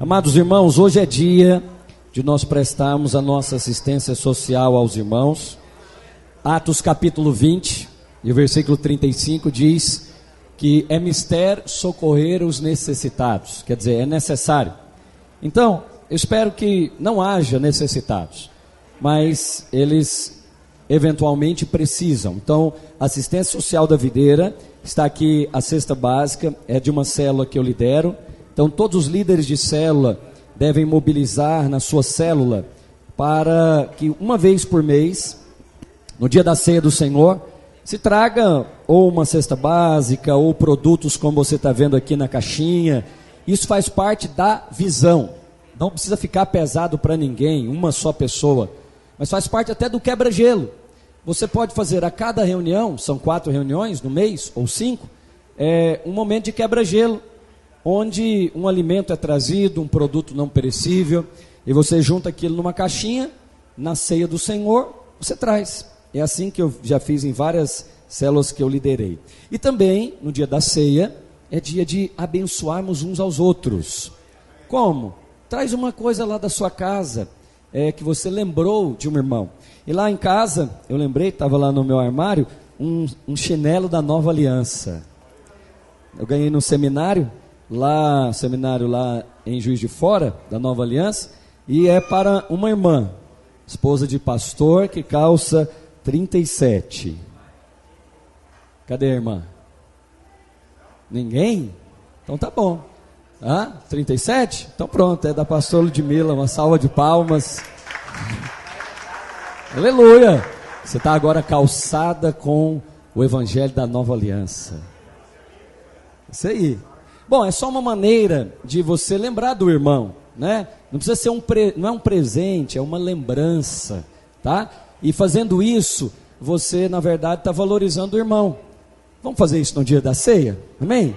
Amados irmãos, hoje é dia de nós prestarmos a nossa assistência social aos irmãos. Atos capítulo 20, e o versículo 35 diz que é mister socorrer os necessitados, quer dizer, é necessário. Então, eu espero que não haja necessitados, mas eles eventualmente precisam. Então, a assistência social da videira, está aqui a cesta básica, é de uma célula que eu lidero. Então, todos os líderes de célula devem mobilizar na sua célula para que uma vez por mês, no dia da ceia do Senhor, se traga ou uma cesta básica ou produtos como você está vendo aqui na caixinha. Isso faz parte da visão. Não precisa ficar pesado para ninguém, uma só pessoa, mas faz parte até do quebra-gelo. Você pode fazer a cada reunião, são 4 reuniões no mês, ou 5, um momento de quebra-gelo, onde um alimento é trazido, um produto não perecível, e você junta aquilo numa caixinha, na ceia do Senhor, você traz. É assim que eu já fiz em várias células que eu liderei. E também, no dia da ceia, é dia de abençoarmos uns aos outros. Como? Traz uma coisa lá da sua casa, que você lembrou de um irmão. E lá em casa, eu lembrei, estava lá no meu armário, um chinelo da Nova Aliança. Eu ganhei no seminário lá em Juiz de Fora, da Nova Aliança, e é para uma irmã, esposa de pastor, que calça 37. Cadê a irmã? Ninguém? Então tá bom. 37? Então pronto, é da pastora Ludmila, uma salva de palmas. Aleluia! Você está agora calçada com o evangelho da Nova Aliança. Isso aí. Bom, é só uma maneira de você lembrar do irmão, né? Não precisa ser não é um presente, é uma lembrança, tá? E fazendo isso, você na verdade está valorizando o irmão. Vamos fazer isso no dia da ceia? Amém?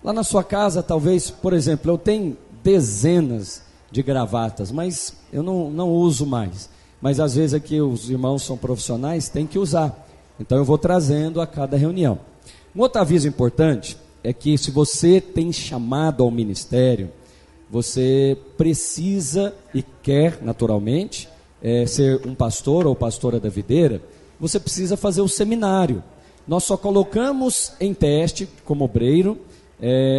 Lá na sua casa, talvez, por exemplo, eu tenho dezenas de gravatas, mas eu não uso mais. Mas às vezes aqui os irmãos são profissionais, tem que usar. Então eu vou trazendo a cada reunião. Um outro aviso importante é que se você tem chamado ao ministério, você precisa e quer naturalmente ser um pastor ou pastora da videira, você precisa fazer o seminário. Nós só colocamos em teste como obreiro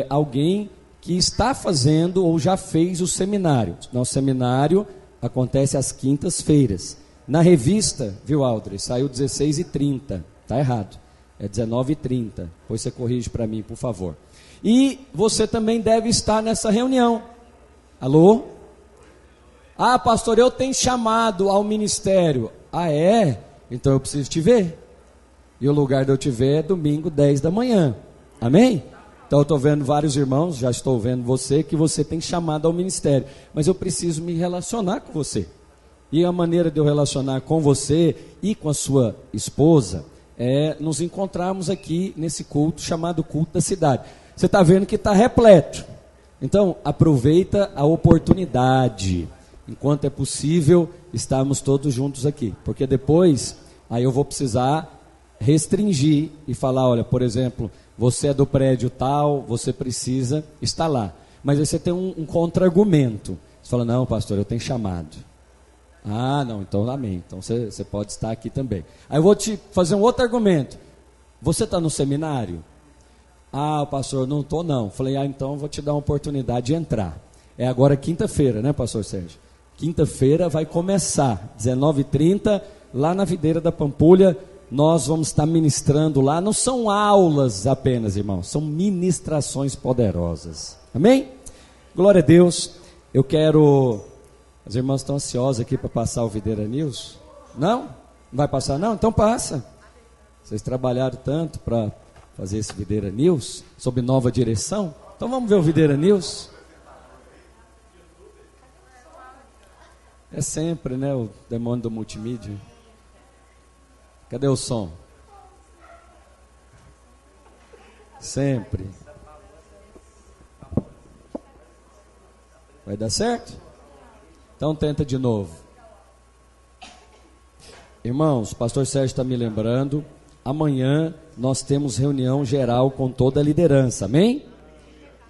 alguém que está fazendo ou já fez o seminário. Nosso seminário acontece às quintas-feiras. Na revista, viu, Aldrey, saiu 16h30, está errado, é 19h30, depois você corrige para mim, por favor. E você também deve estar nessa reunião. Alô? Pastor, eu tenho chamado ao ministério. É? Então eu preciso te ver. E o lugar de eu te ver é domingo, 10 da manhã. Amém? Então eu estou vendo vários irmãos, já estou vendo você, que você tem chamado ao ministério. Mas eu preciso me relacionar com você. E a maneira de eu relacionar com você e com a sua esposa é nos encontrarmos aqui nesse culto chamado culto da cidade. Você está vendo que está repleto. Então aproveita a oportunidade. Enquanto é possível, estarmos todos juntos aqui. Porque depois, aí eu vou precisar restringir e falar, olha, por exemplo, você é do prédio tal, você precisa estar lá. Mas aí você tem um contra-argumento. Você fala, não, pastor, eu tenho chamado. Não, então amém. Então você pode estar aqui também. Aí eu vou te fazer um outro argumento. Você está no seminário? Pastor, não estou não. Falei, então eu vou te dar uma oportunidade de entrar. É agora quinta-feira, né, pastor Sérgio? Quinta-feira vai começar, 19h30, lá na videira da Pampulha. Nós vamos estar ministrando lá. Não são aulas apenas, irmãos, são ministrações poderosas. Amém? Glória a Deus. Eu quero... As irmãs estão ansiosas aqui para passar o Videira News. Não? Não vai passar não? Então passa. Vocês trabalharam tanto para fazer esse Videira News, sob nova direção. Então vamos ver o Videira News. É sempre, né, o demônio do multimídia. Cadê o som? Sempre. Vai dar certo? Então tenta de novo. Irmãos, o pastor Sérgio está me lembrando, amanhã nós temos reunião geral com toda a liderança, amém?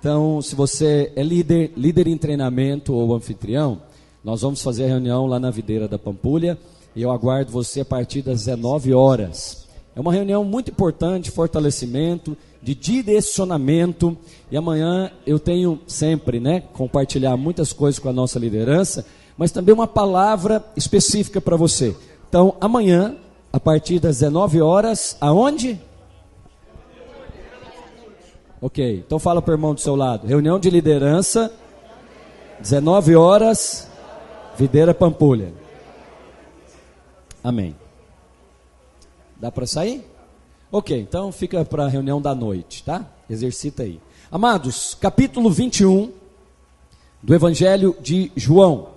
Então, se você é líder em treinamento ou anfitrião, nós vamos fazer a reunião lá na Videira da Pampulha e eu aguardo você a partir das 19 horas. É uma reunião muito importante, fortalecimento, de direcionamento, e amanhã eu tenho sempre, compartilhar muitas coisas com a nossa liderança, mas também uma palavra específica para você. Então, amanhã, a partir das 19 horas, aonde? Ok, então fala para o irmão do seu lado. Reunião de liderança, 19 horas, Videira Pampulha. Amém. Dá para sair? Ok, então fica para a reunião da noite, tá? Exercita aí. Amados, capítulo 21 do Evangelho de João.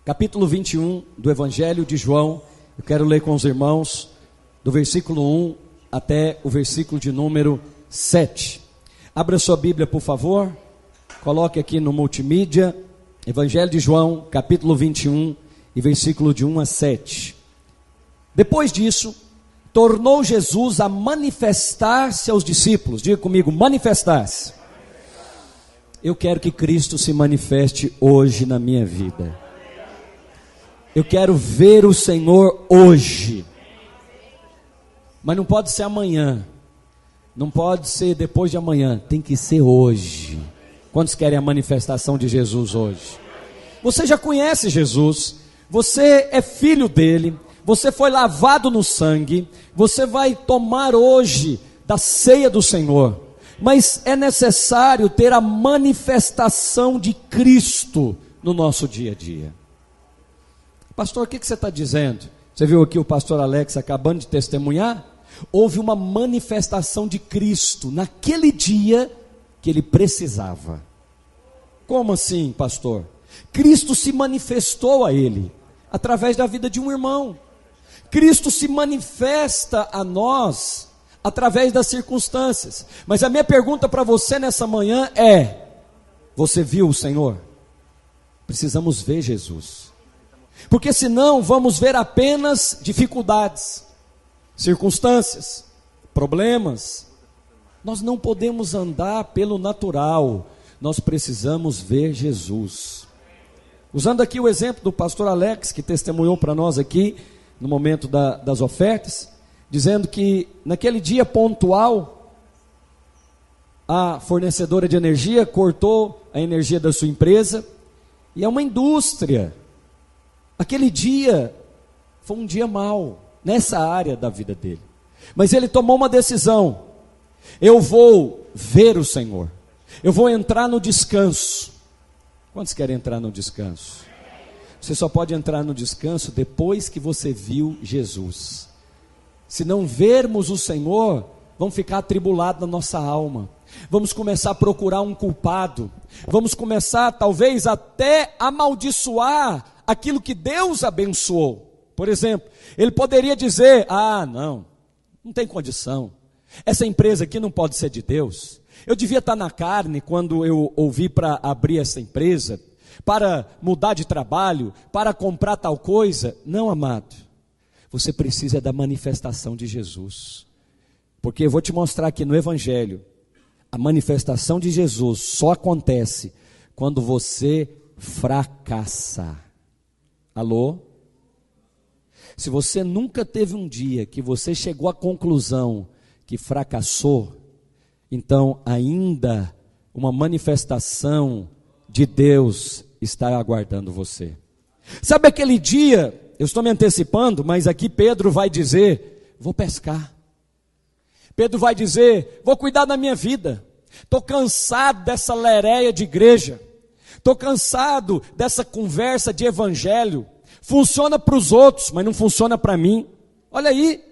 Capítulo 21 do Evangelho de João. Eu quero ler com os irmãos do versículo 1 até o versículo de número 7. Abra sua Bíblia, por favor. Coloque aqui no multimídia. Evangelho de João, capítulo 21 e versículo de 1 a 7. Depois disso, tornou Jesus a manifestar-se aos discípulos. Diga comigo, manifestar-se. Eu quero que Cristo se manifeste hoje na minha vida. Eu quero ver o Senhor hoje. Mas não pode ser amanhã. Não pode ser depois de amanhã. Tem que ser hoje. Quantos querem a manifestação de Jesus hoje? Você já conhece Jesus. Você é filho dele. Você foi lavado no sangue, você vai tomar hoje da ceia do Senhor, mas é necessário ter a manifestação de Cristo no nosso dia a dia. Pastor, o que você está dizendo? Você viu aqui o pastor Alex acabando de testemunhar? Houve uma manifestação de Cristo naquele dia que ele precisava. Como assim, pastor? Cristo se manifestou a ele, através da vida de um irmão. Cristo se manifesta a nós através das circunstâncias. Mas a minha pergunta para você nessa manhã é: você viu o Senhor? Precisamos ver Jesus. Porque senão vamos ver apenas dificuldades, circunstâncias, problemas. Nós não podemos andar pelo natural. Nós precisamos ver Jesus. Usando aqui o exemplo do pastor Alex, que testemunhou para nós aqui no momento das ofertas, dizendo que naquele dia pontual, a fornecedora de energia cortou a energia da sua empresa, e é uma indústria. Aquele dia foi um dia mau, nessa área da vida dele, mas ele tomou uma decisão: eu vou ver o Senhor, eu vou entrar no descanso. Quantos querem entrar no descanso? Você só pode entrar no descanso depois que você viu Jesus. Se não vermos o Senhor, vamos ficar atribulados na nossa alma. Vamos começar a procurar um culpado. Vamos começar talvez até a amaldiçoar aquilo que Deus abençoou. Por exemplo, ele poderia dizer: não tem condição. Essa empresa aqui não pode ser de Deus. Eu devia estar na carne quando eu ouvi para abrir essa empresa, para mudar de trabalho, para comprar tal coisa. Não, amado, você precisa da manifestação de Jesus, porque eu vou te mostrar aqui no Evangelho, a manifestação de Jesus só acontece quando você fracassa. Alô? Se você nunca teve um dia que você chegou à conclusão que fracassou, então ainda uma manifestação de Deus está aguardando você. Sabe aquele dia, eu estou me antecipando, mas aqui Pedro vai dizer: vou pescar. Pedro vai dizer: vou cuidar da minha vida. Estou cansado dessa lereia de igreja. Estou cansado dessa conversa de evangelho. Funciona para os outros, mas não funciona para mim. Olha aí,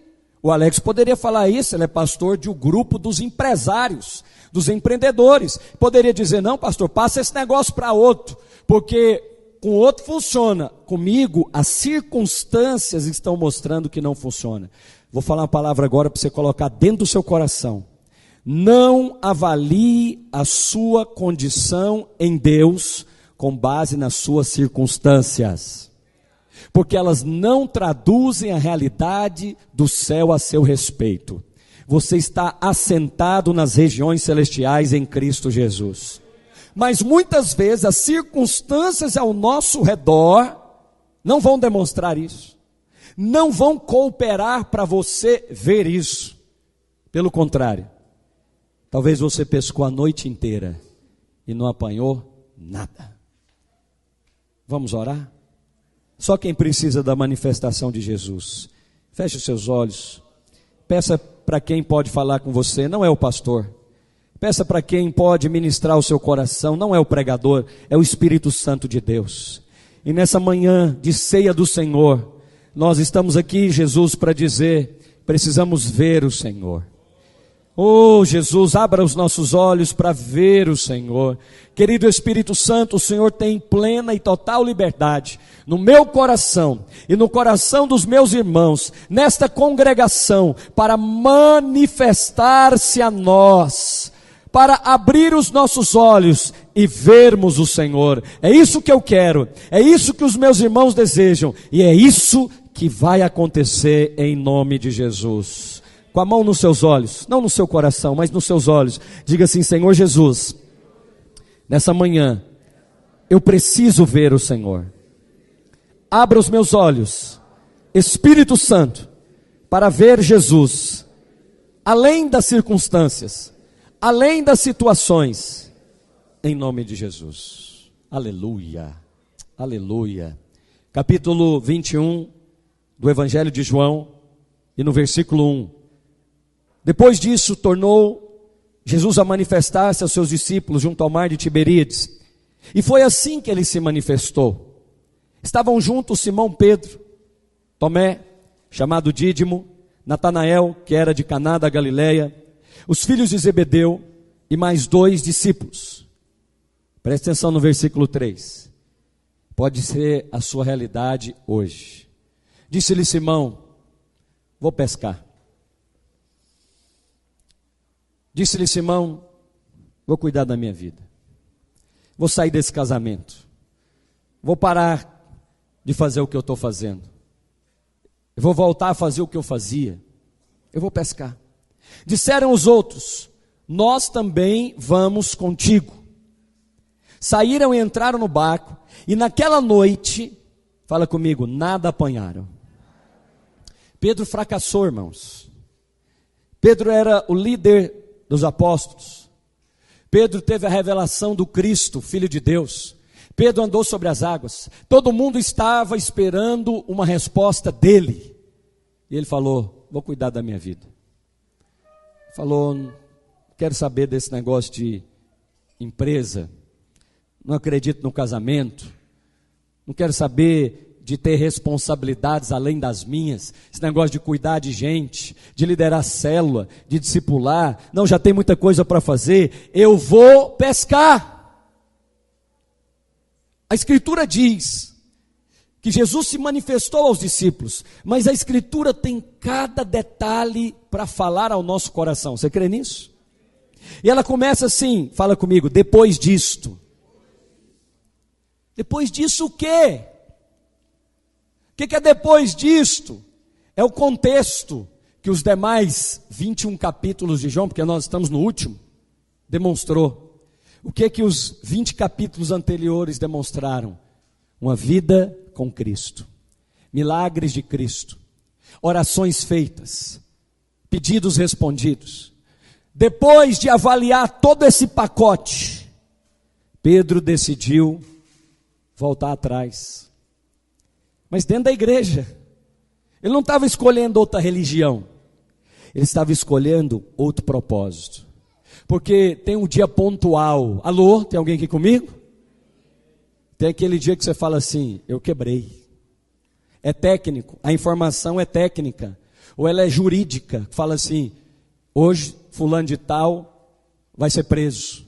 o Alex poderia falar isso, ele é pastor de um grupo dos empresários, dos empreendedores. Poderia dizer: não, pastor, passa esse negócio para outro, porque com outro funciona. Comigo, as circunstâncias estão mostrando que não funciona. Vou falar uma palavra agora para você colocar dentro do seu coração. Não avalie a sua condição em Deus com base nas suas circunstâncias, porque elas não traduzem a realidade do céu a seu respeito. Você está assentado nas regiões celestiais em Cristo Jesus. Mas muitas vezes as circunstâncias ao nosso redor não vão demonstrar isso. Não vão cooperar para você ver isso. Pelo contrário, talvez você pescou a noite inteira e não apanhou nada. Vamos orar? Só quem precisa da manifestação de Jesus. Feche os seus olhos. Peça para quem pode falar com você, não é o pastor. Peça para quem pode ministrar o seu coração, não é o pregador, é o Espírito Santo de Deus. E nessa manhã de ceia do Senhor, nós estamos aqui, Jesus, para dizer, precisamos ver o Senhor. Oh Jesus, abra os nossos olhos para ver o Senhor. Querido Espírito Santo, o Senhor tem plena e total liberdade no meu coração e no coração dos meus irmãos, nesta congregação, para manifestar-se a nós, para abrir os nossos olhos e vermos o Senhor. É isso que eu quero, é isso que os meus irmãos desejam, e é isso que vai acontecer em nome de Jesus. Com a mão nos seus olhos, não no seu coração, mas nos seus olhos, diga assim: Senhor Jesus, nessa manhã, eu preciso ver o Senhor. Abra os meus olhos, Espírito Santo, para ver Jesus, além das circunstâncias, além das situações, em nome de Jesus. Aleluia, aleluia. Capítulo 21 do Evangelho de João, e no versículo 1. Depois disso, tornou Jesus a manifestar-se aos seus discípulos junto ao mar de Tiberíades. E foi assim que ele se manifestou. Estavam juntos Simão Pedro, Tomé, chamado Dídimo, Natanael, que era de Caná da Galileia, os filhos de Zebedeu e mais 2 discípulos. Preste atenção no versículo 3. Pode ser a sua realidade hoje. Disse-lhe Simão: vou pescar. Disse-lhe Simão: vou cuidar da minha vida. Vou sair desse casamento. Vou parar de fazer o que eu estou fazendo. Eu vou voltar a fazer o que eu fazia. Eu vou pescar. Disseram os outros: nós também vamos contigo. Saíram e entraram no barco, e naquela noite, fala comigo, nada apanharam. Pedro fracassou, irmãos. Pedro era o líder dos apóstolos. Pedro teve a revelação do Cristo, Filho de Deus. Pedro andou sobre as águas. Todo mundo estava esperando uma resposta dele. E ele falou: vou cuidar da minha vida. Falou: não quero saber desse negócio de empresa. Não acredito no casamento. Não quero saber de ter responsabilidades além das minhas, esse negócio de cuidar de gente, de liderar célula, de discipular, não, já tem muita coisa para fazer, eu vou pescar. A Escritura diz que Jesus se manifestou aos discípulos, mas a Escritura tem cada detalhe para falar ao nosso coração, você crê nisso? E ela começa assim, fala comigo, depois disto. Depois disso o quê? O que é depois disto? É o contexto que os demais 21 capítulos de João, porque nós estamos no último, demonstrou. O que os 20 capítulos anteriores demonstraram? Uma vida com Cristo, milagres de Cristo, orações feitas, pedidos respondidos. Depois de avaliar todo esse pacote, Pedro decidiu voltar atrás. Mas dentro da igreja, ele não estava escolhendo outra religião, ele estava escolhendo outro propósito, porque tem um dia pontual. Alô, tem alguém aqui comigo? Tem aquele dia que você fala assim: eu quebrei. É técnico, a informação é técnica, ou ela é jurídica, fala assim: hoje fulano de tal vai ser preso,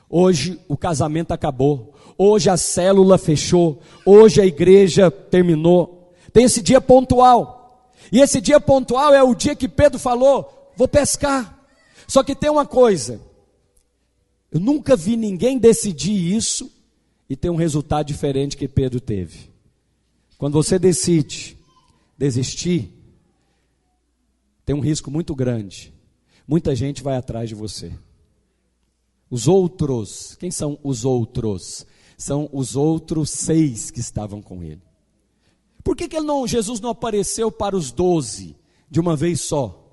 hoje o casamento acabou, hoje a célula fechou, hoje a igreja terminou. Tem esse dia pontual, e esse dia pontual é o dia que Pedro falou: vou pescar. Só que tem uma coisa, eu nunca vi ninguém decidir isso e ter um resultado diferente que Pedro teve. Quando você decide desistir, tem um risco muito grande muita gente vai atrás de você. Os outros, quem são os outros? São os outros 6 que estavam com ele. Por que Jesus não apareceu para os 12 de uma vez só?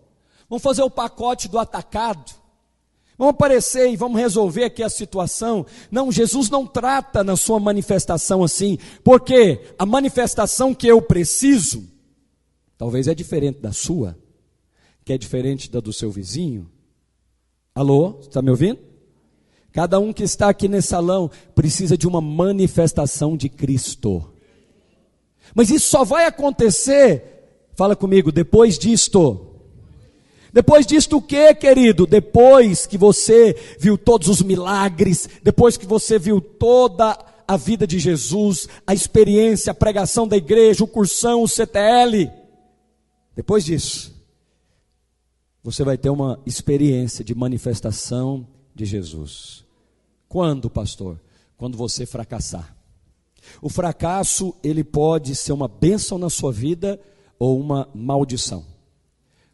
Vamos fazer o pacote do atacado? Vamos aparecer e vamos resolver aqui a situação? Não, Jesus não trata na sua manifestação assim, porque a manifestação que eu preciso, talvez é diferente da sua, que é diferente da do seu vizinho. Alô, está me ouvindo? Cada um que está aqui nesse salão precisa de uma manifestação de Cristo. Mas isso só vai acontecer, fala comigo, depois disto. Depois disto o que, querido? Depois que você viu todos os milagres, depois que você viu toda a vida de Jesus, a experiência, a pregação da igreja, o cursão, o CTL. Depois disso, você vai ter uma experiência de manifestação de Jesus. Quando, pastor? Quando você fracassar. O fracasso, ele pode ser uma bênção na sua vida ou uma maldição.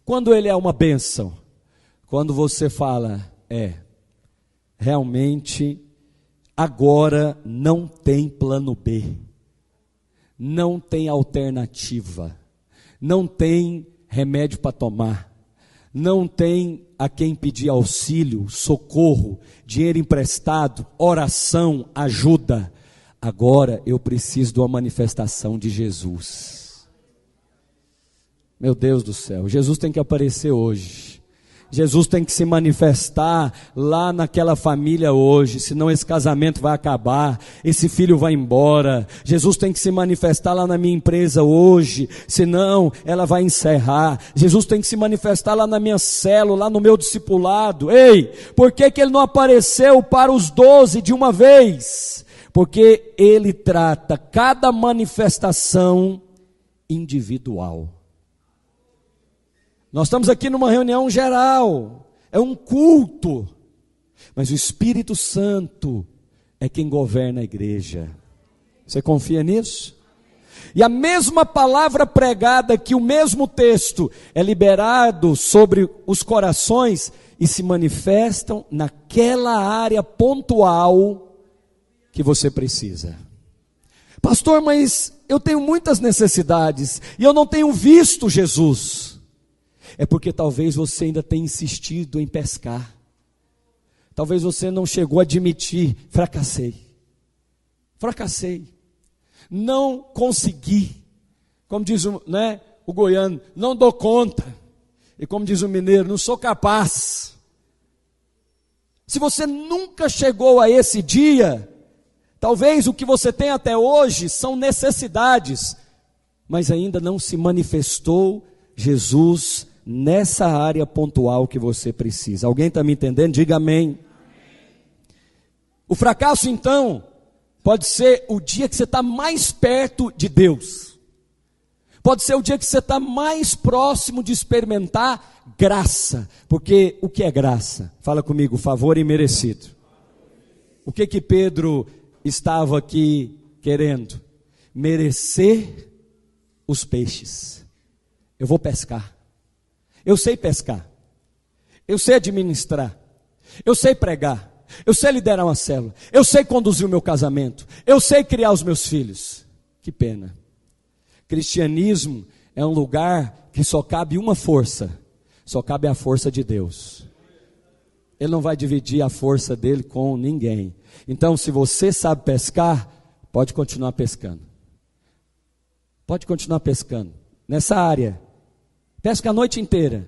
Quando ele é uma bênção? Quando você fala, realmente, agora não tem plano B, não tem alternativa, não tem remédio para tomar, não tem a quem pedir auxílio, socorro, dinheiro emprestado, oração, ajuda. Agora eu preciso de uma manifestação de Jesus. Meu Deus do céu, Jesus tem que aparecer hoje. Jesus tem que se manifestar lá naquela família hoje, senão esse casamento vai acabar, esse filho vai embora. Jesus tem que se manifestar lá na minha empresa hoje, senão ela vai encerrar. Jesus tem que se manifestar lá na minha célula, lá no meu discipulado. Ei, por que ele não apareceu para os 12 de uma vez? Porque ele trata cada manifestação individual. Nós estamos aqui numa reunião geral, é um culto, mas o Espírito Santo é quem governa a igreja. Você confia nisso? E a mesma palavra pregada aqui, o mesmo texto, é liberado sobre os corações e se manifestam naquela área pontual que você precisa. Pastor, mas eu tenho muitas necessidades e eu não tenho visto Jesus. É porque talvez você ainda tenha insistido em pescar. Talvez você não chegou a admitir, fracassei, não consegui. Como diz o goiano, não dou conta. E como diz o mineiro, não sou capaz. Se você nunca chegou a esse dia, talvez o que você tem até hoje são necessidades, mas ainda não se manifestou Jesus nessa área pontual que você precisa. Alguém está me entendendo? Diga amém. O fracasso, então, pode ser o dia que você está mais perto de Deus. Pode ser o dia que você está mais próximo de experimentar graça. Porque o que é graça? Fala comigo, favor imerecido. O que Pedro estava aqui querendo? Merecer os peixes. Eu vou pescar. Eu sei pescar, eu sei administrar, eu sei pregar, eu sei liderar uma célula, eu sei conduzir o meu casamento, eu sei criar os meus filhos. Que pena. Cristianismo é um lugar que só cabe uma força, só cabe a força de Deus. Ele não vai dividir a força dele com ninguém. Então, se você sabe pescar, pode continuar pescando. Pode continuar pescando nessa área. Pesca a noite inteira.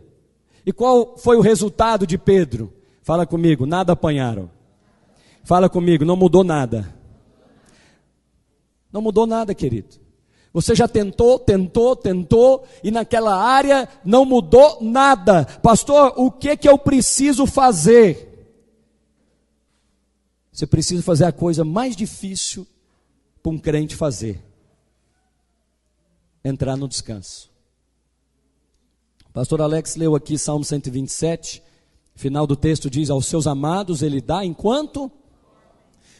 E qual foi o resultado de Pedro? Fala comigo, nada apanharam. Fala comigo, não mudou nada. Não mudou nada, querido. Você já tentou, e naquela área não mudou nada. Pastor, o que eu preciso fazer? Você precisa fazer a coisa mais difícil para um crente fazer. Entrar no descanso. Pastor Alex leu aqui Salmo 127, final do texto diz, aos seus amados ele dá enquanto?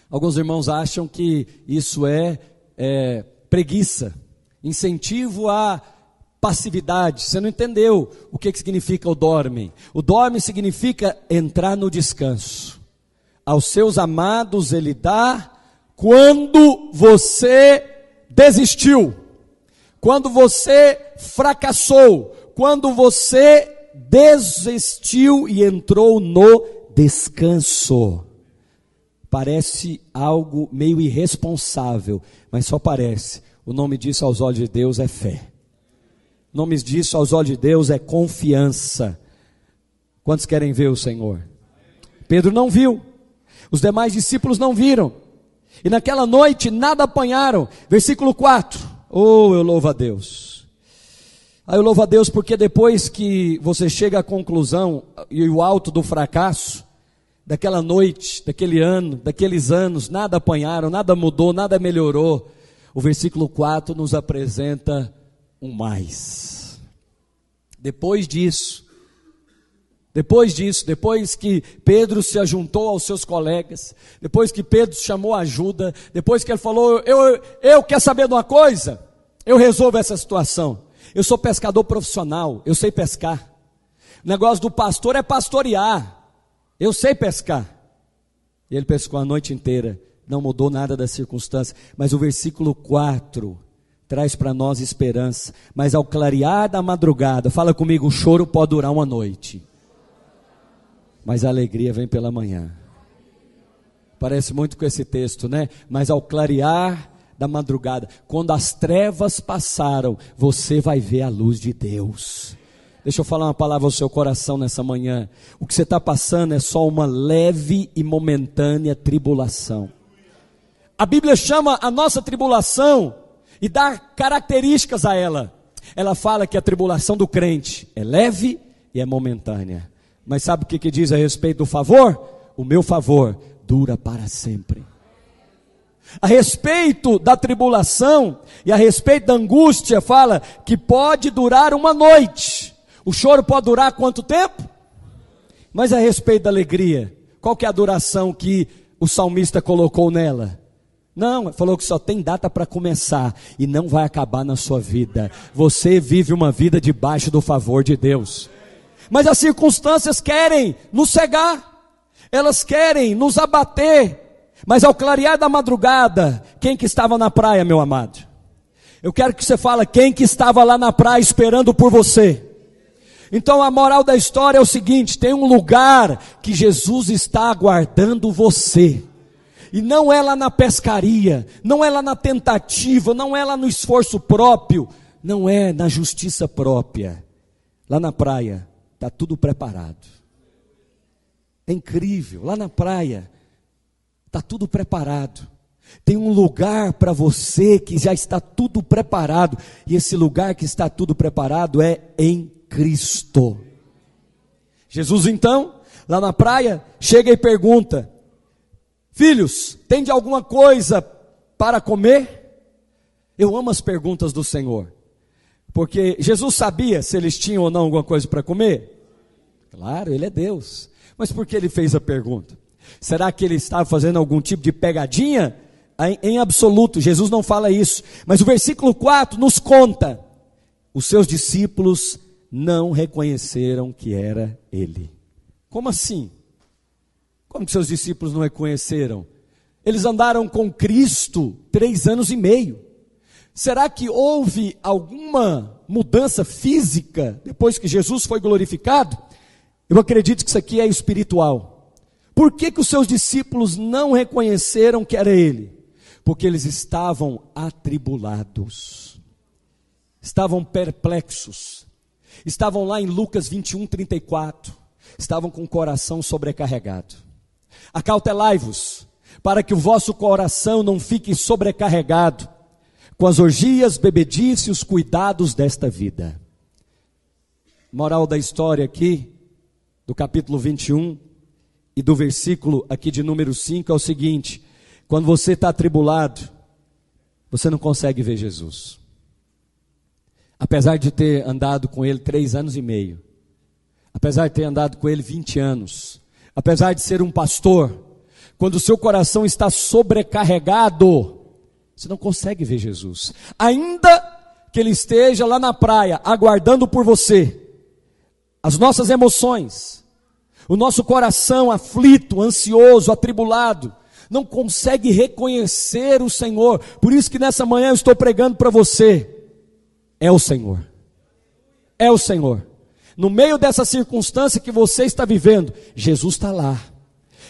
Alguns irmãos acham que isso é preguiça, incentivo a passividade. Você não entendeu o que significa o dorme. O dorme significa entrar no descanso. Aos seus amados ele dá quando você desistiu, quando você fracassou, quando você desistiu e entrou no descanso. Parece algo meio irresponsável, mas só parece. O nome disso aos olhos de Deus é fé. O nome disso aos olhos de Deus é confiança. Quantos querem ver o Senhor? Pedro não viu, os demais discípulos não viram, e naquela noite nada apanharam. Versículo 4, eu louvo a Deus. Eu louvo a Deus porque depois que você chega à conclusão e o alto do fracasso, daquela noite, daquele ano, daqueles anos, nada apanharam, nada mudou, nada melhorou, o versículo 4 nos apresenta um mais. Depois que Pedro se ajuntou aos seus colegas, depois que Pedro chamou ajuda, depois que ele falou, eu quero saber de uma coisa, eu resolvo essa situação, eu sou pescador profissional, eu sei pescar, o negócio do pastor é pastorear, eu sei pescar. E ele pescou a noite inteira, não mudou nada da circunstância, mas o versículo 4 traz para nós esperança. Mas ao clarear da madrugada, fala comigo, o choro pode durar uma noite, mas a alegria vem pela manhã. Parece muito com esse texto, né? Mas ao clarear da madrugada, quando as trevas passaram, você vai ver a luz de Deus. Deixa eu falar uma palavra ao seu coração nessa manhã. O que você está passando é só uma leve e momentânea tribulação. A Bíblia chama a nossa tribulação e dá características a ela. Ela fala que a tribulação do crente é leve e é momentânea. Mas sabe o que diz a respeito do favor? O meu favor dura para sempre. A respeito da tribulação e a respeito da angústia, fala que pode durar uma noite. O choro pode durar quanto tempo? Mas a respeito da alegria, qual que é a duração que o salmista colocou nela? Não, falou que só tem data para começar e não vai acabar na sua vida. Você vive uma vida debaixo do favor de Deus. Mas as circunstâncias querem nos cegar, elas querem nos abater. Mas ao clarear da madrugada, quem que estava na praia, meu amado? Eu quero que você fale, quem que estava lá na praia esperando por você? Então a moral da história é o seguinte, tem um lugar que Jesus está aguardando você. E não é lá na pescaria, não é lá na tentativa, não é lá no esforço próprio, não é na justiça própria. Lá na praia está tudo preparado. É incrível, lá na praia está tudo preparado. Tem um lugar para você que já está tudo preparado. E esse lugar que está tudo preparado é em Cristo. Jesus então, lá na praia, chega e pergunta: filhos, tem de alguma coisa para comer? Eu amo as perguntas do Senhor, porque Jesus sabia se eles tinham ou não alguma coisa para comer. Claro, Ele é Deus, mas por que Ele fez a pergunta? Será que Ele estava fazendo algum tipo de pegadinha? Em absoluto, Jesus não fala isso, mas o versículo 4 nos conta, os seus discípulos não reconheceram que era Ele. Como assim? Como que seus discípulos não reconheceram? Eles andaram com Cristo 3 anos e meio. Será que houve alguma mudança física depois que Jesus foi glorificado? Eu acredito que isso aqui é espiritual. Por que os seus discípulos não reconheceram que era Ele? Porque eles estavam atribulados, estavam perplexos, estavam lá em Lucas 21:34, estavam com o coração sobrecarregado. Acautelai-vos, para que o vosso coração não fique sobrecarregado com as orgias, bebedice e os cuidados desta vida. Moral da história aqui, do capítulo 21 e do versículo aqui de número 5 é o seguinte: quando você está atribulado, você não consegue ver Jesus. Apesar de ter andado com Ele 3 anos e meio, apesar de ter andado com Ele 20 anos, apesar de ser um pastor, quando o seu coração está sobrecarregado, você não consegue ver Jesus. Ainda que Ele esteja lá na praia, aguardando por você. As nossas emoções, o nosso coração aflito, ansioso, atribulado, não consegue reconhecer o Senhor. Por isso que nessa manhã eu estou pregando para você. É o Senhor. É o Senhor. No meio dessa circunstância que você está vivendo, Jesus está lá.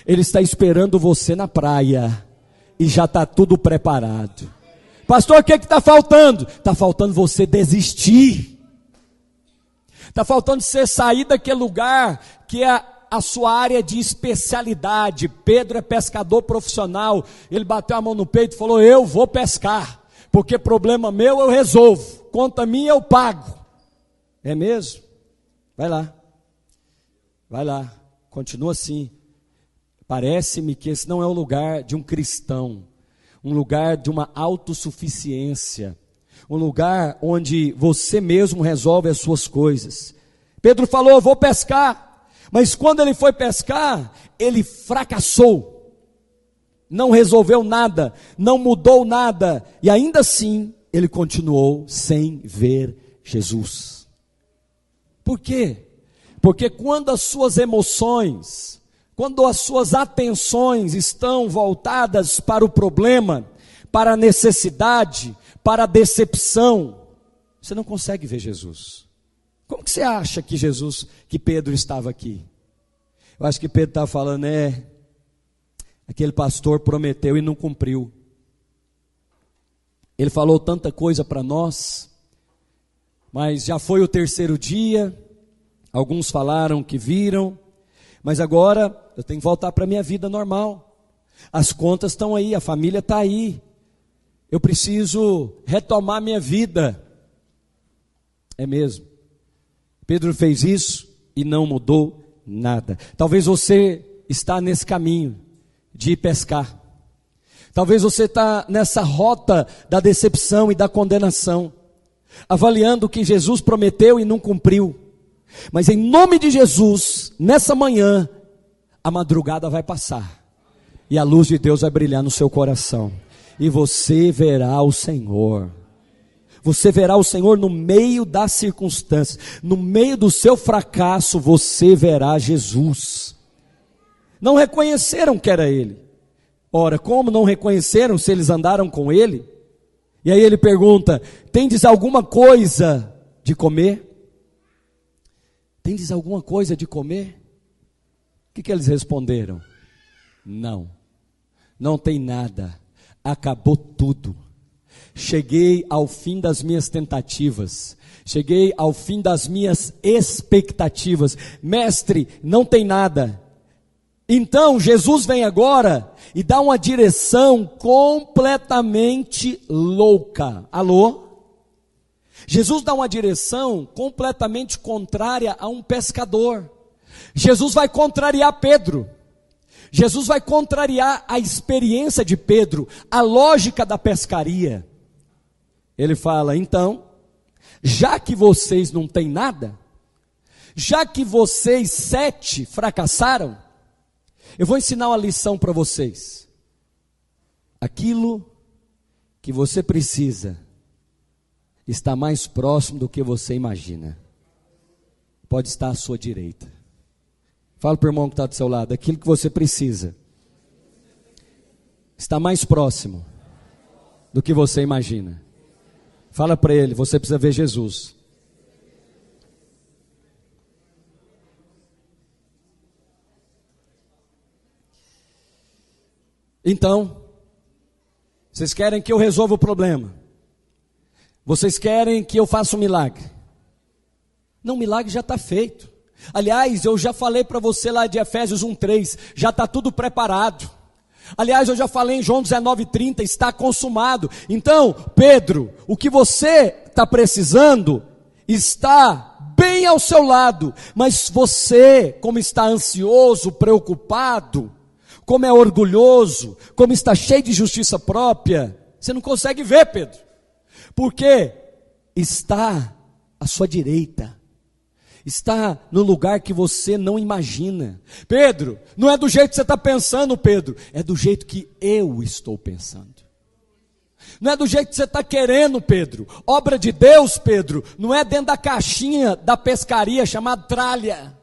Ele está esperando você na praia. E já está tudo preparado. Pastor, o que está faltando? Está faltando você desistir. Está faltando você sair daquele lugar que é a sua área de especialidade. Pedro é pescador profissional. Ele bateu a mão no peito e falou: eu vou pescar, porque problema meu eu resolvo, conta minha eu pago. É mesmo? Vai lá, continua assim. Parece-me que esse não é o lugar de um cristão, um lugar de uma autossuficiência, um lugar onde você mesmo resolve as suas coisas. Pedro falou: eu vou pescar. Mas quando ele foi pescar, ele fracassou, não resolveu nada, não mudou nada, e ainda assim, ele continuou sem ver Jesus. Por quê? Porque quando as suas emoções, quando as suas atenções estão voltadas para o problema, para a necessidade, para a decepção, você não consegue ver Jesus. Como que você acha que Pedro estava aqui? Eu acho que Pedro estava falando, aquele pastor prometeu e não cumpriu. Ele falou tanta coisa para nós, mas já foi o terceiro dia, alguns falaram que viram, mas agora eu tenho que voltar para a minha vida normal. As contas estão aí, a família está aí. Eu preciso retomar minha vida. É mesmo. Pedro fez isso e não mudou nada. Talvez você está nesse caminho de ir pescar. Talvez você está nessa rota da decepção e da condenação, avaliando o que Jesus prometeu e não cumpriu. Mas em nome de Jesus, nessa manhã, a madrugada vai passar e a luz de Deus vai brilhar no seu coração, e você verá o Senhor. Você verá o Senhor no meio das circunstâncias, no meio do seu fracasso, você verá Jesus. Não reconheceram que era Ele. Ora, como não reconheceram se eles andaram com Ele? E aí ele pergunta: tendes alguma coisa de comer? Tendes alguma coisa de comer? O que eles responderam? Não, não tem nada, acabou tudo. Cheguei ao fim das minhas tentativas, cheguei ao fim das minhas expectativas. Mestre, não tem nada. Então Jesus vem agora e dá uma direção completamente louca. Alô? Jesus dá uma direção completamente contrária a um pescador. Jesus vai contrariar Pedro. Jesus vai contrariar a experiência de Pedro, a lógica da pescaria. Ele fala: então, já que vocês não têm nada, já que vocês 7 fracassaram, eu vou ensinar uma lição para vocês. Aquilo que você precisa está mais próximo do que você imagina. Pode estar à sua direita. Fala para o irmão que está do seu lado: aquilo que você precisa está mais próximo do que você imagina. Fala para ele: você precisa ver Jesus. Então, vocês querem que eu resolva o problema? Vocês querem que eu faça um milagre? Não, o milagre já está feito. Aliás, eu já falei para você lá de Efésios 1:3, já está tudo preparado. Aliás, eu já falei em João 19:30, está consumado. Então, Pedro, o que você está precisando está bem ao seu lado, mas você, como está ansioso, preocupado, como é orgulhoso, como está cheio de justiça própria, você não consegue ver, Pedro, porque está à sua direita. Está no lugar que você não imagina. Pedro, não é do jeito que você está pensando, Pedro, é do jeito que eu estou pensando. Não é do jeito que você está querendo, Pedro. Obra de Deus, Pedro, não é dentro da caixinha da pescaria chamada tralha.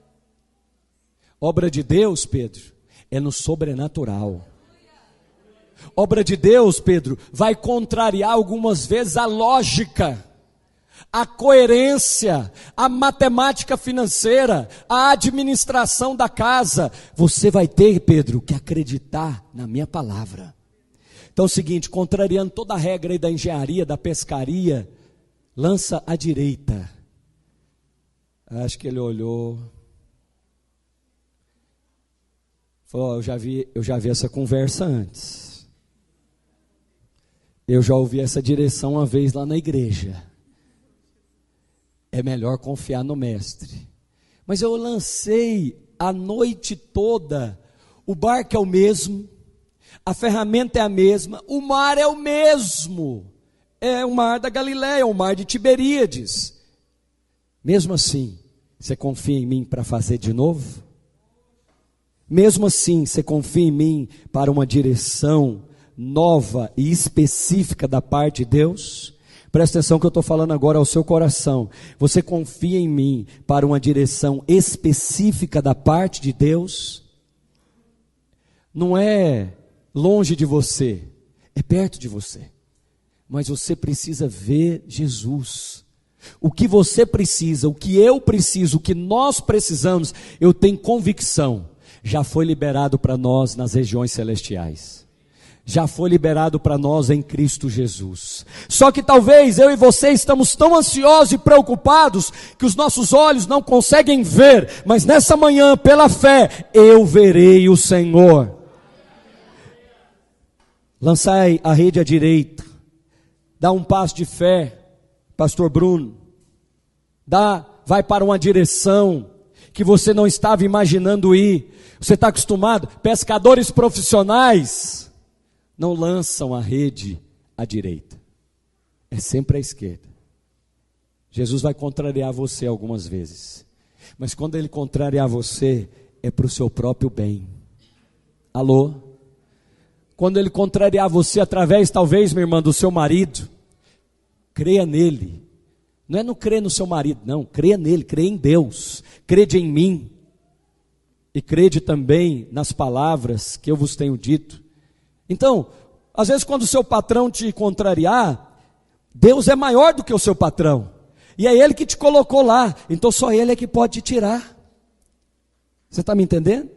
Obra de Deus, Pedro, é no sobrenatural. Obra de Deus, Pedro, vai contrariar algumas vezes a lógica, a coerência, a matemática financeira, a administração da casa. Você vai ter, Pedro, que acreditar na minha palavra. Então é o seguinte, contrariando toda a regra aí da engenharia, da pescaria, lança à direita. Acho que ele olhou, falou, eu já vi essa conversa antes. Eu já ouvi essa direção uma vez lá na igreja. É melhor confiar no mestre. Mas eu lancei a noite toda, o barco é o mesmo, a ferramenta é a mesma, o mar é o mesmo, é o mar da Galileia, o mar de Tiberíades. Mesmo assim, você confia em mim para fazer de novo? Mesmo assim, você confia em mim para uma direção nova e específica da parte de Deus? Presta atenção que eu estou falando agora ao seu coração. Você confia em mim para uma direção específica da parte de Deus? Não é longe de você, é perto de você. Mas você precisa ver Jesus. O que você precisa, o que eu preciso, o que nós precisamos, eu tenho convicção, já foi liberado para nós nas regiões celestiais. Já foi liberado para nós em Cristo Jesus. Só que talvez eu e você estamos tão ansiosos e preocupados que os nossos olhos não conseguem ver, mas nessa manhã, pela fé, eu verei o Senhor. Lançai a rede à direita, dá um passo de fé, pastor Bruno, vai para uma direção que você não estava imaginando ir. Você está acostumado, pescadores profissionais não lançam a rede à direita, é sempre à esquerda. Jesus vai contrariar você algumas vezes, mas quando ele contrariar você, é para o seu próprio bem. Alô? Quando ele contrariar você através, talvez, minha irmã, do seu marido, creia nele. Não é não crer no seu marido, não, creia nele, creia em Deus, crede em mim, e crede também nas palavras que eu vos tenho dito. Então, às vezes quando o seu patrão te contrariar, Deus é maior do que o seu patrão, e é Ele que te colocou lá, então só Ele é que pode te tirar. Você está me entendendo?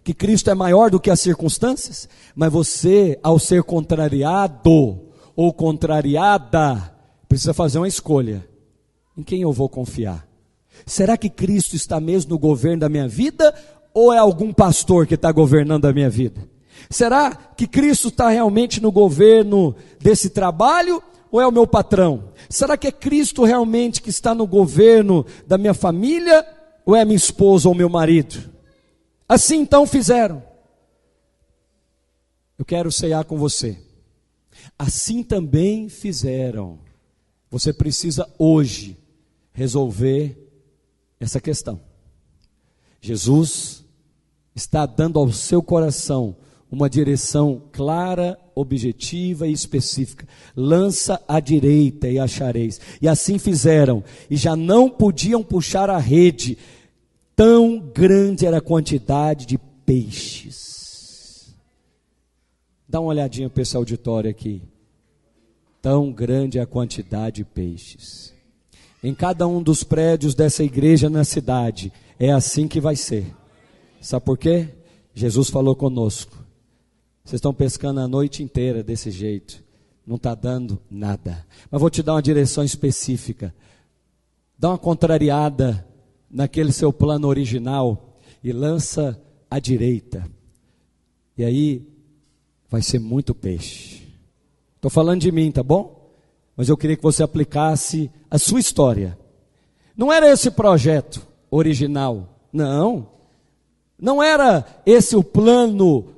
Que Cristo é maior do que as circunstâncias, mas você, ao ser contrariado ou contrariada, precisa fazer uma escolha. Em quem eu vou confiar? Será que Cristo está mesmo no governo da minha vida, ou é algum pastor que está governando a minha vida? Será que Cristo está realmente no governo desse trabalho, ou é o meu patrão? Será que é Cristo realmente que está no governo da minha família, ou é minha esposa ou meu marido? Assim então fizeram. Eu quero ceiar com você. Assim também fizeram. Você precisa hoje resolver essa questão. Jesus está dando ao seu coração uma direção clara, objetiva e específica. Lança à direita e achareis. E assim fizeram, e já não podiam puxar a rede, tão grande era a quantidade de peixes. Dá uma olhadinha para esse auditório aqui. Tão grande é a quantidade de peixes. Em cada um dos prédios dessa igreja na cidade, é assim que vai ser. Sabe por quê? Jesus falou conosco. Vocês estão pescando a noite inteira desse jeito, não está dando nada. Mas vou te dar uma direção específica. Dá uma contrariada naquele seu plano original e lança à direita. E aí vai ser muito peixe. Estou falando de mim, tá bom? Mas eu queria que você aplicasse a sua história. Não era esse projeto original, não era esse o plano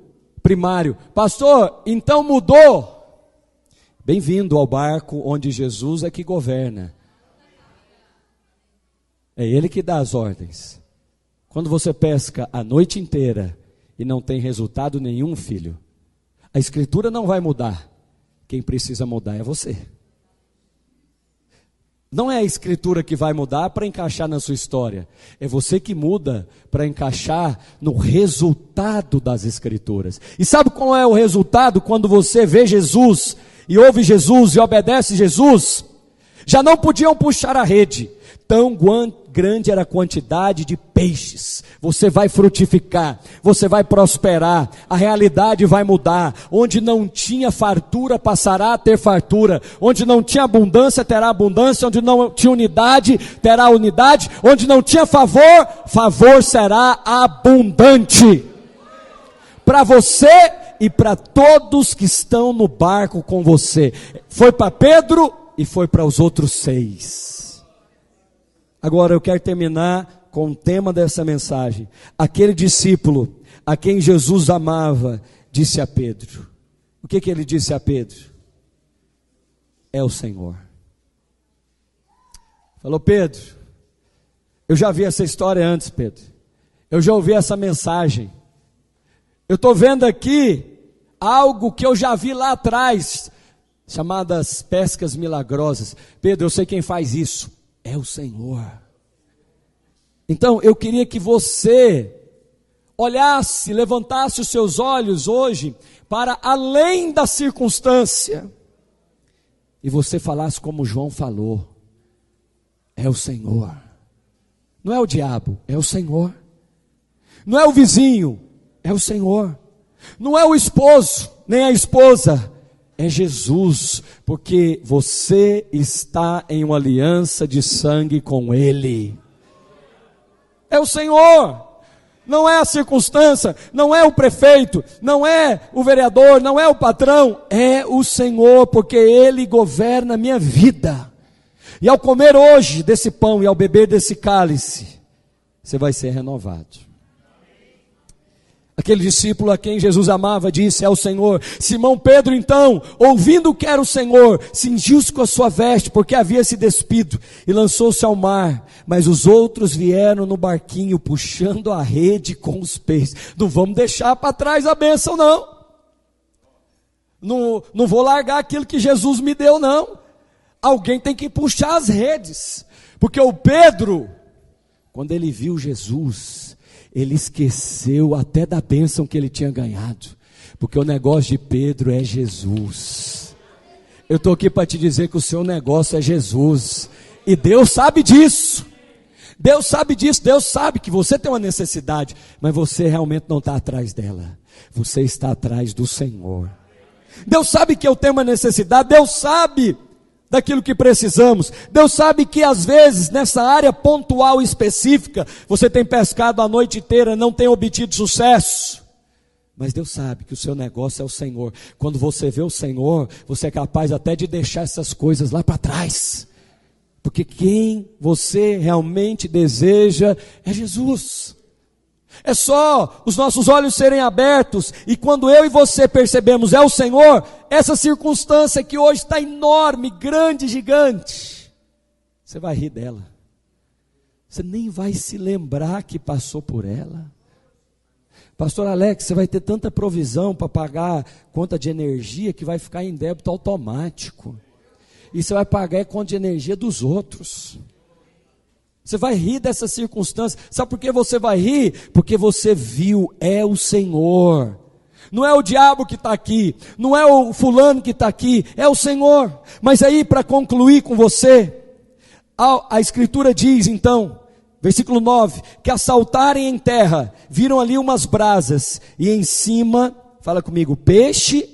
primário. Pastor, então mudou. Bem-vindo ao barco onde Jesus é que governa. É Ele que dá as ordens. Quando você pesca a noite inteira e não tem resultado nenhum, filho, a Escritura não vai mudar. quem precisa mudar é você. Não é a Escritura que vai mudar para encaixar na sua história. É você que muda para encaixar no resultado das Escrituras. E sabe qual é o resultado quando você vê Jesus, e ouve Jesus, e obedece Jesus? Já não podiam puxar a rede. Tão grande era a quantidade de peixes. Você vai frutificar, você vai prosperar, a realidade vai mudar. Onde não tinha fartura, passará a ter fartura. Onde não tinha abundância, terá abundância. Onde não tinha unidade, terá unidade. Onde não tinha favor, favor será abundante. Para você e para todos que estão no barco com você. Foi para Pedro e foi para os outros 6. Agora eu quero terminar com o tema dessa mensagem. Aquele discípulo a quem Jesus amava, disse a Pedro. O que ele disse a Pedro? É o Senhor. Falou: Pedro, eu já vi essa história antes, Pedro. Eu já ouvi essa mensagem. Eu estou vendo aqui algo que eu já vi lá atrás, chamadas pescas milagrosas. Pedro, eu sei quem faz isso. É o Senhor. Então eu queria que você olhasse, levantasse os seus olhos hoje para além da circunstância e você falasse como João falou: é o Senhor. Não é o diabo, é o Senhor. Não é o vizinho, é o Senhor. Não é o esposo, nem a esposa, é Jesus, porque você está em uma aliança de sangue com Ele. É o Senhor, não é a circunstância, não é o prefeito, não é o vereador, não é o patrão, é o Senhor, porque Ele governa a minha vida. E ao comer hoje desse pão e ao beber desse cálice, você vai ser renovado. Aquele discípulo a quem Jesus amava disse: é o Senhor. Simão Pedro então, ouvindo que era o Senhor, cingiu-se com a sua veste, porque havia se despido, e lançou-se ao mar. Mas os outros vieram no barquinho, puxando a rede com os peixes. Não vamos deixar para trás a bênção, não. Não vou largar aquilo que Jesus me deu, não. Alguém tem que puxar as redes, porque o Pedro, quando ele viu Jesus, ele esqueceu até da bênção que ele tinha ganhado, porque o negócio de Pedro é Jesus. Eu estou aqui para te dizer que o seu negócio é Jesus, e Deus sabe disso. Deus sabe disso, Deus sabe que você tem uma necessidade, mas você realmente não está atrás dela, você está atrás do Senhor. Deus sabe que eu tenho uma necessidade, Deus sabe daquilo que precisamos. Deus sabe que às vezes nessa área pontual específica você tem pescado a noite inteira, não tem obtido sucesso, mas Deus sabe que o seu negócio é o Senhor. Quando você vê o Senhor, você é capaz até de deixar essas coisas lá para trás, porque quem você realmente deseja é Jesus. É só os nossos olhos serem abertos, e quando eu e você percebemos é o Senhor, essa circunstância que hoje está enorme, grande, gigante, você vai rir dela, você nem vai se lembrar que passou por ela. Pastor Alex, você vai ter tanta provisão para pagar conta de energia que vai ficar em débito automático, e você vai pagar a conta de energia dos outros. Você vai rir dessa circunstância. Sabe por que você vai rir? Porque você viu, é o Senhor. Não é o diabo que está aqui, não é o fulano que está aqui, é o Senhor. Mas aí, para concluir com você, a Escritura diz então, versículo 9, que ao saltarem em terra, viram ali umas brasas, e em cima, fala comigo, peixe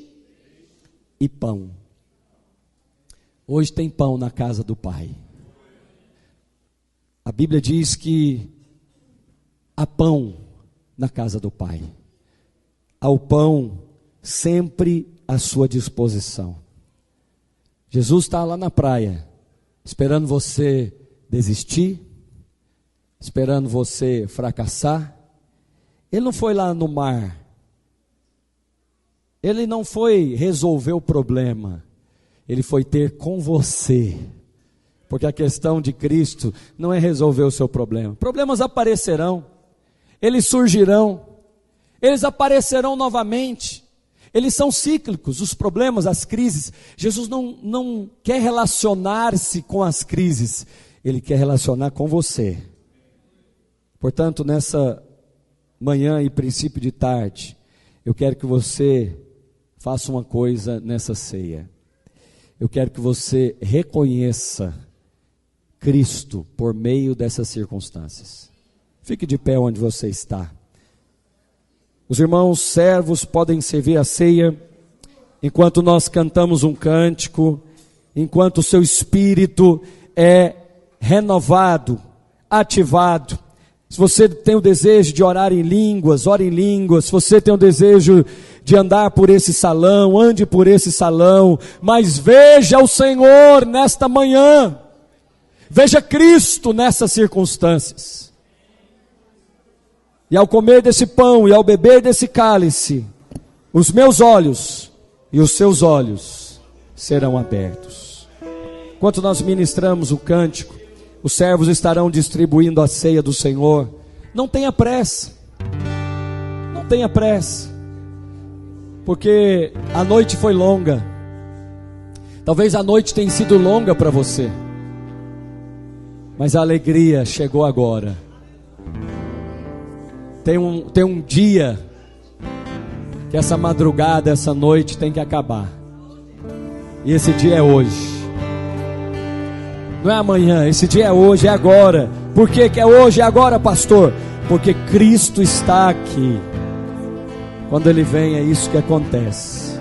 e pão. Hoje tem pão na casa do Pai. A Bíblia diz que há pão na casa do Pai. Há o pão sempre à sua disposição. Jesus está lá na praia, esperando você desistir, esperando você fracassar. Ele não foi lá no mar. Ele não foi resolver o problema. Ele foi ter com você. Porque a questão de Cristo não é resolver o seu problema. Problemas aparecerão, eles surgirão, eles aparecerão novamente. Eles são cíclicos, os problemas, as crises. Jesus não quer relacionar-se com as crises, Ele quer relacionar com você. Portanto, nessa manhã e princípio de tarde, eu quero que você faça uma coisa nessa ceia. Eu quero que você reconheça Cristo por meio dessas circunstâncias. Fique de pé onde você está. Os irmãos servos podem servir a ceia enquanto nós cantamos um cântico, enquanto o seu espírito é renovado, ativado. Se você tem o desejo de orar em línguas, ore em línguas. Se você tem o desejo de andar por esse salão, ande por esse salão. Mas veja o Senhor nesta manhã. Veja Cristo nessas circunstâncias. E ao comer desse pão e ao beber desse cálice, os meus olhos e os seus olhos serão abertos. Enquanto nós ministramos o cântico, os servos estarão distribuindo a ceia do Senhor. Não tenha pressa. Não tenha pressa. Porque a noite foi longa. Talvez a noite tenha sido longa para você. Mas a alegria chegou agora. Tem um dia que essa madrugada, essa noite tem que acabar. E esse dia é hoje. Não é amanhã, esse dia é hoje, é agora. Por que é hoje, é agora, pastor? Porque Cristo está aqui. Quando Ele vem, é isso que acontece.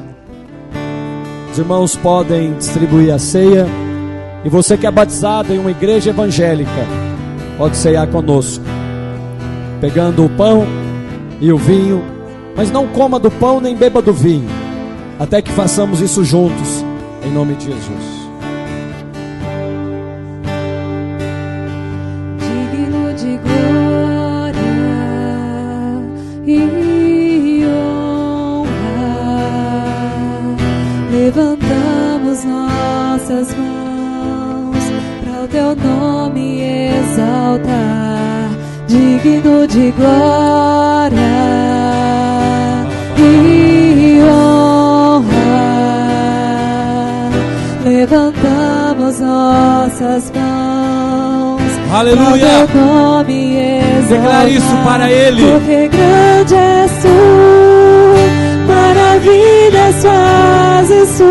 Os irmãos podem distribuir a ceia. E você que é batizado em uma igreja evangélica, pode ceiar conosco, pegando o pão e o vinho. Mas não coma do pão nem beba do vinho, até que façamos isso juntos, em nome de Jesus. Digno de glória e honra, levantamos nossas mãos para o teu nome exaltar. Digno de glória e honra, levantamos nossas mãos. Aleluia! Teu nome exaltar. Declare isso para Ele. Porque grande és tu, maravilhas fazes tu.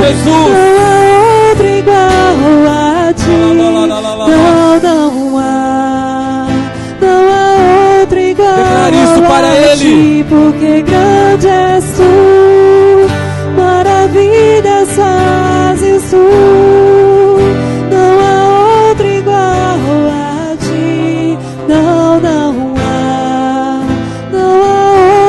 Jesus! Não há outro igual a ti. Não há outro igual. Declare isso para Ele. Porque grande és tu, maravilhas fazes tu. Não há outro igual a ti. Não há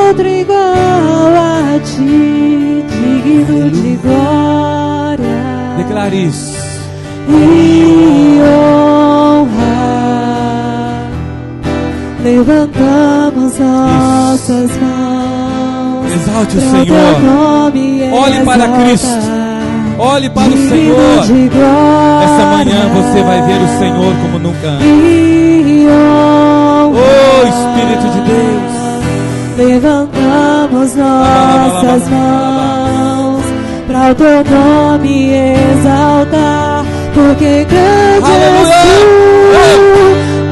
outro igual a ti. Digno de glória. Declare isso. E honra, levantamos nossas mãos. Exalte o pra Senhor. teu nome Olhe para exaltar. Cristo. Olhe para o Digno Senhor. de glória. Essa manhã você vai ver o Senhor como nunca antes. E honra, Oh, Espírito de Deus. levantamos nossas mãos para o teu nome exaltar. Porque grande és tu,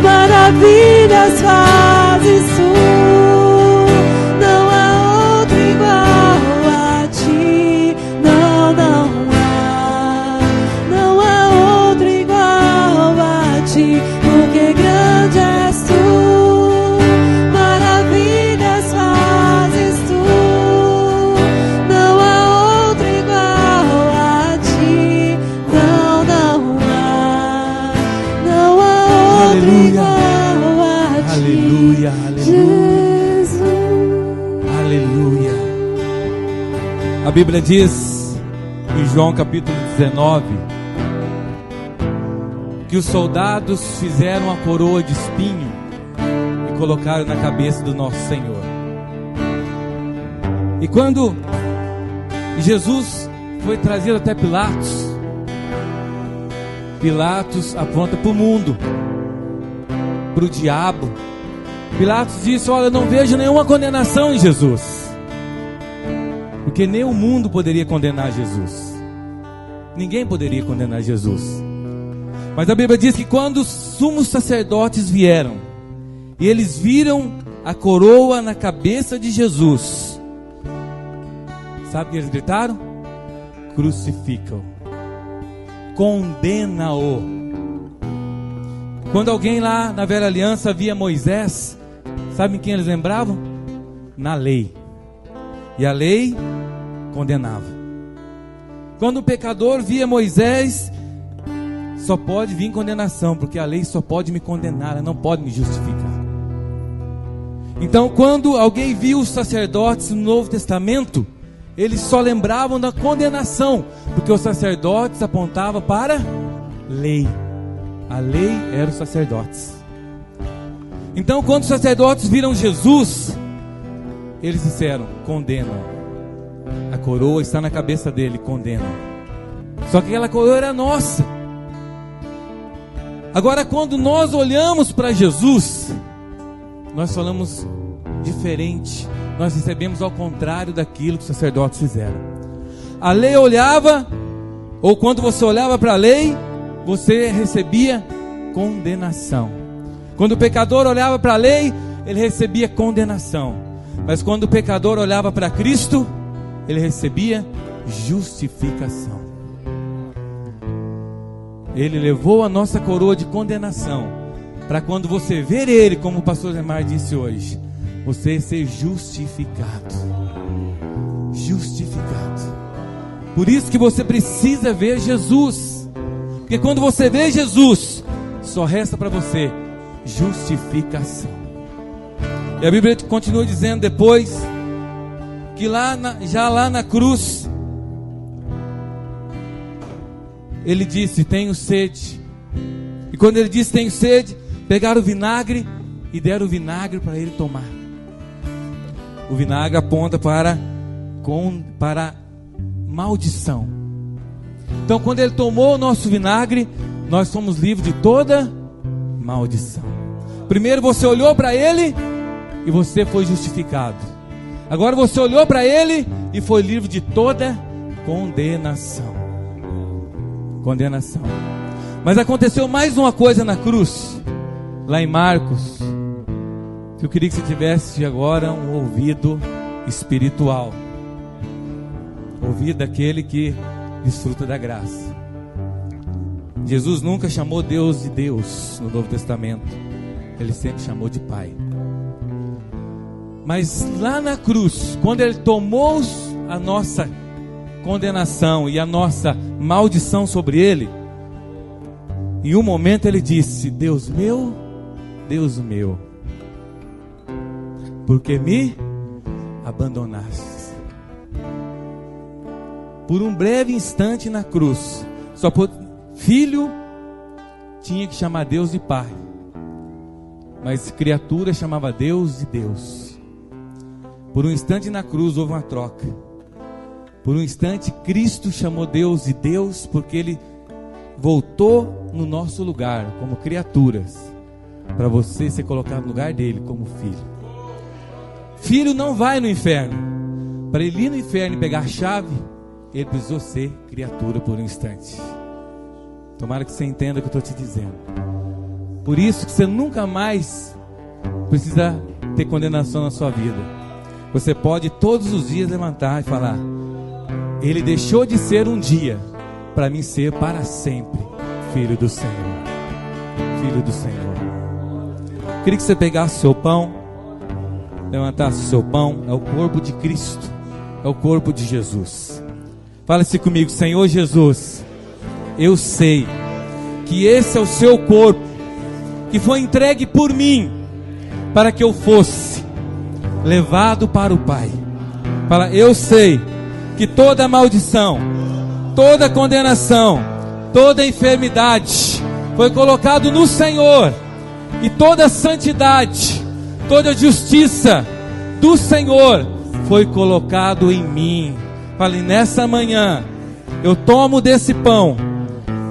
maravilhas fazes tu. Não há outro igual a ti. Não há outro igual a ti. Porque grande és tu, maravilhas fazes tu. Não há outro igual a ti. Não há outro igual a ti. Aleluia, aleluia, Jesus. aleluia. A Bíblia diz em João capítulo 19 que os soldados fizeram a coroa de espinho e colocaram na cabeça do nosso Senhor. E quando Jesus foi trazido até Pilatos, Pilatos aponta para o mundo, para o diabo. Pilatos disse: olha, eu não vejo nenhuma condenação em Jesus. Porque nem o mundo poderia condenar Jesus. Ninguém poderia condenar Jesus. Mas a Bíblia diz que quando os sumos sacerdotes vieram e eles viram a coroa na cabeça de Jesus, sabe o que eles gritaram? Crucifica-o, condena-o. Quando alguém lá na velha aliança via Moisés, sabe em quem eles lembravam? Na lei. E a lei condenava. Quando o pecador via Moisés, só pode vir condenação, porque a lei só pode me condenar, ela não pode me justificar. Então, quando alguém viu os sacerdotes no Novo Testamento, eles só lembravam da condenação, porque os sacerdotes apontavam para lei. A lei era os sacerdotes. Então, quando os sacerdotes viram Jesus, eles disseram: condenam. A coroa está na cabeça dele, condenam. Só que aquela coroa era nossa. Agora, quando nós olhamos para Jesus, nós falamos diferente. Nós recebemos ao contrário daquilo que os sacerdotes fizeram. A lei olhava, ou quando você olhava para a lei, você recebia condenação. Quando o pecador olhava para a lei, ele recebia condenação. Mas quando o pecador olhava para Cristo, ele recebia justificação. Ele levou a nossa coroa de condenação, para quando você ver Ele, como o pastor Zemar disse hoje, você ser justificado. Justificado. Por isso que você precisa ver Jesus. Porque quando você vê Jesus, só resta para você justificação. E a Bíblia continua dizendo depois que já lá na cruz, ele disse: tenho sede. E quando ele disse tenho sede, pegaram o vinagre e deram o vinagre para ele tomar. O vinagre aponta para maldição. Então, quando ele tomou o nosso vinagre, nós somos livres de toda maldição. Primeiro você olhou para ele e você foi justificado. Agora você olhou para ele e foi livre de toda condenação. Condenação. Mas aconteceu mais uma coisa na cruz, lá em Marcos, que eu queria que você tivesse agora um ouvido espiritual, ouvido daquele que desfruta da graça. Jesus nunca chamou Deus de Deus no Novo Testamento, ele sempre chamou de Pai. Mas lá na cruz, quando ele tomou a nossa condenação e a nossa maldição sobre ele, em um momento ele disse: Deus meu, por que me abandonaste? Por um breve instante na cruz, filho tinha que chamar Deus de Pai, mas criatura chamava Deus de Deus. Por um instante na cruz houve uma troca. Por um instante Cristo chamou Deus de Deus, porque Ele voltou no nosso lugar como criaturas, para você ser colocado no lugar dele como filho. Filho não vai no inferno. Para ele ir no inferno e pegar a chave, ele precisou ser criatura por um instante. Tomara que você entenda o que eu estou te dizendo. Por isso que você nunca mais precisa ter condenação na sua vida. Você pode todos os dias levantar e falar: Ele deixou de ser um dia para mim ser para sempre filho do Senhor. Filho do Senhor. Eu queria que você pegasse o seu pão, levantasse o seu pão. É o corpo de Cristo, é o corpo de Jesus. Fala-se comigo: Senhor Jesus, eu sei que esse é o seu corpo, que foi entregue por mim, para que eu fosse levado para o Pai. Fala: eu sei que toda maldição, toda condenação, toda enfermidade foi colocado no Senhor, e toda santidade, toda justiça do Senhor foi colocado em mim. Fale: nessa manhã eu tomo desse pão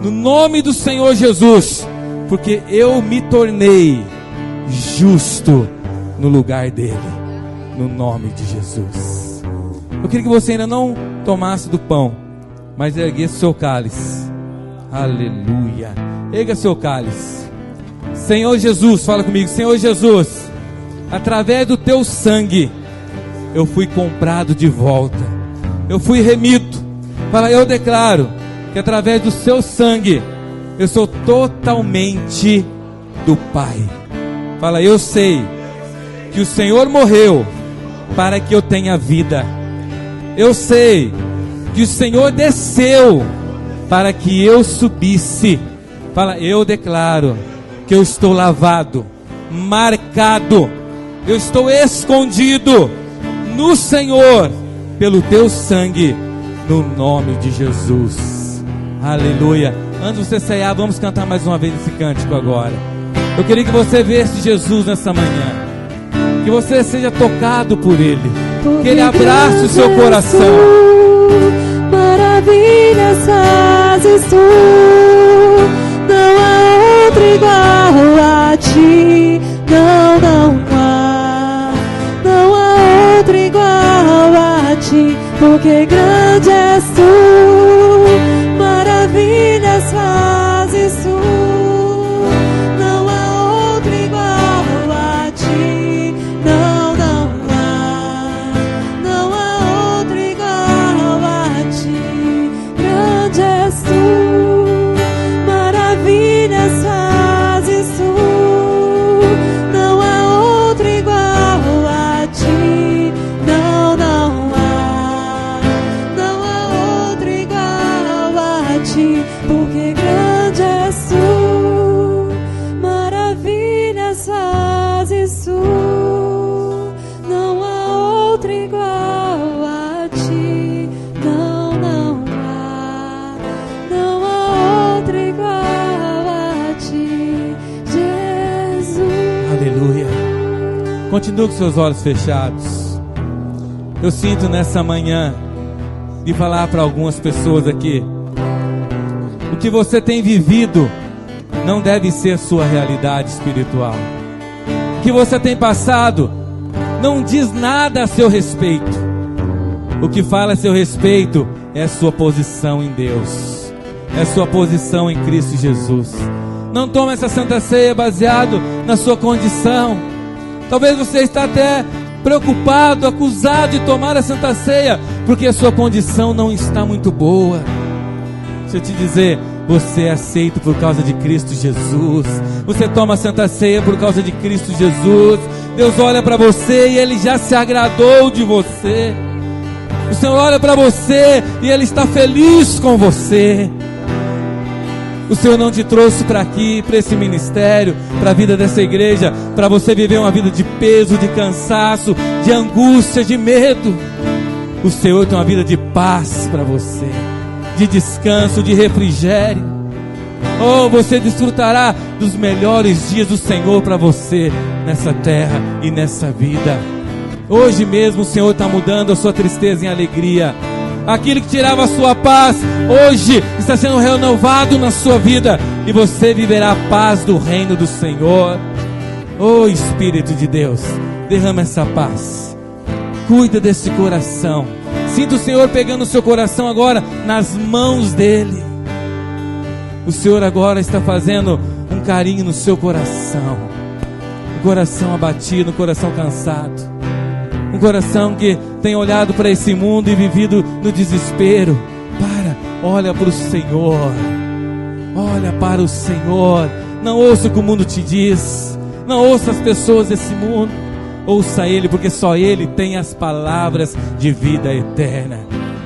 no nome do Senhor Jesus, porque eu me tornei justo no lugar dele, no nome de Jesus. Eu queria que você ainda não tomasse do pão, mas erguesse seu cálice. Aleluia. Erga seu cálice. Senhor Jesus, fala comigo. Senhor Jesus, através do teu sangue eu fui comprado de volta, eu fui remido. Fala, eu declaro que através do seu sangue eu sou totalmente do Pai. Fala, eu sei que o Senhor morreu para que eu tenha vida. Eu sei que o Senhor desceu para que eu subisse. Fala, eu declaro que eu estou lavado, marcado, eu estou escondido no Senhor pelo teu sangue, no nome de Jesus. Aleluia. Antes de você ceiar, vamos cantar mais uma vez esse cântico agora. Eu queria que você visse Jesus nessa manhã, que você seja tocado por Ele, que Ele abrace o seu coração. Maravilhas fazes tu, não há outro igual a ti. Não há outro igual a ti, porque grande és tu, maravilhas fazes tu. Não há outro igual a ti, não há outro igual a ti. Grande és tu, maravilhas fazes tu. Não há outro igual a ti, não há outro igual a ti, porque grande és tu, maravilhas fazes tu. Não há outro igual a ti, não há outro igual a ti, Jesus. Aleluia. Continue com seus olhos fechados. Eu sinto nessa manhã de falar para algumas pessoas aqui: o que você tem vivido não deve ser sua realidade espiritual. O que você tem passado não diz nada a seu respeito. O que fala a seu respeito é a sua posição em Deus, é a sua posição em Cristo Jesus. Não tome essa Santa Ceia baseado na sua condição. Talvez você está até preocupado, acusado de tomar a Santa Ceia porque a sua condição não está muito boa. Deixa eu te dizer, você é aceito por causa de Cristo Jesus. Você toma a Santa Ceia por causa de Cristo Jesus. Deus olha para você e Ele já se agradou de você. O Senhor olha para você e Ele está feliz com você. O Senhor não te trouxe para aqui, para esse ministério, para a vida dessa igreja, para você viver uma vida de peso, de cansaço, de angústia, de medo. O Senhor tem uma vida de paz para você, de descanso, de refrigério. Oh, você desfrutará dos melhores dias do Senhor para você nessa terra e nessa vida. Hoje mesmo o Senhor está mudando a sua tristeza em alegria. Aquilo que tirava a sua paz, hoje está sendo renovado na sua vida, e você viverá a paz do reino do Senhor. Oh, Espírito de Deus, derrama essa paz. Cuida desse coração. Sinta o Senhor pegando o seu coração agora nas mãos dEle. O Senhor agora está fazendo um carinho no seu coração. Um coração abatido, um coração cansado. Um coração que tem olhado para esse mundo e vivido no desespero. Olha para o Senhor. Olha para o Senhor. Não ouça o que o mundo te diz. Não ouça as pessoas desse mundo. Ouça Ele, porque só Ele tem as palavras de vida eterna.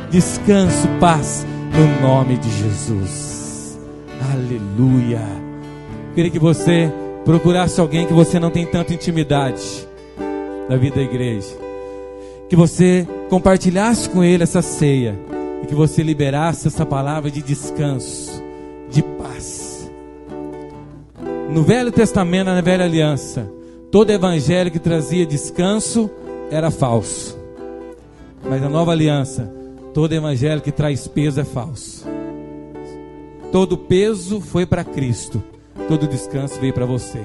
Descanso, paz, no nome de Jesus. Aleluia. Queria que você procurasse alguém que você não tem tanta intimidade da vida da igreja. Que você compartilhasse com ele essa ceia e que você liberasse essa palavra de descanso, de paz. No Velho Testamento, na Velha Aliança, todo evangelho que trazia descanso era falso. Mas na Nova Aliança, todo evangelho que traz peso é falso. Todo peso foi para Cristo, todo descanso veio para você,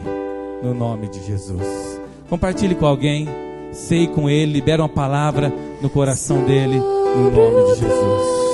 no nome de Jesus. Compartilhe com alguém. ceie com ele, libera uma palavra no coração dele, no nome de Jesus.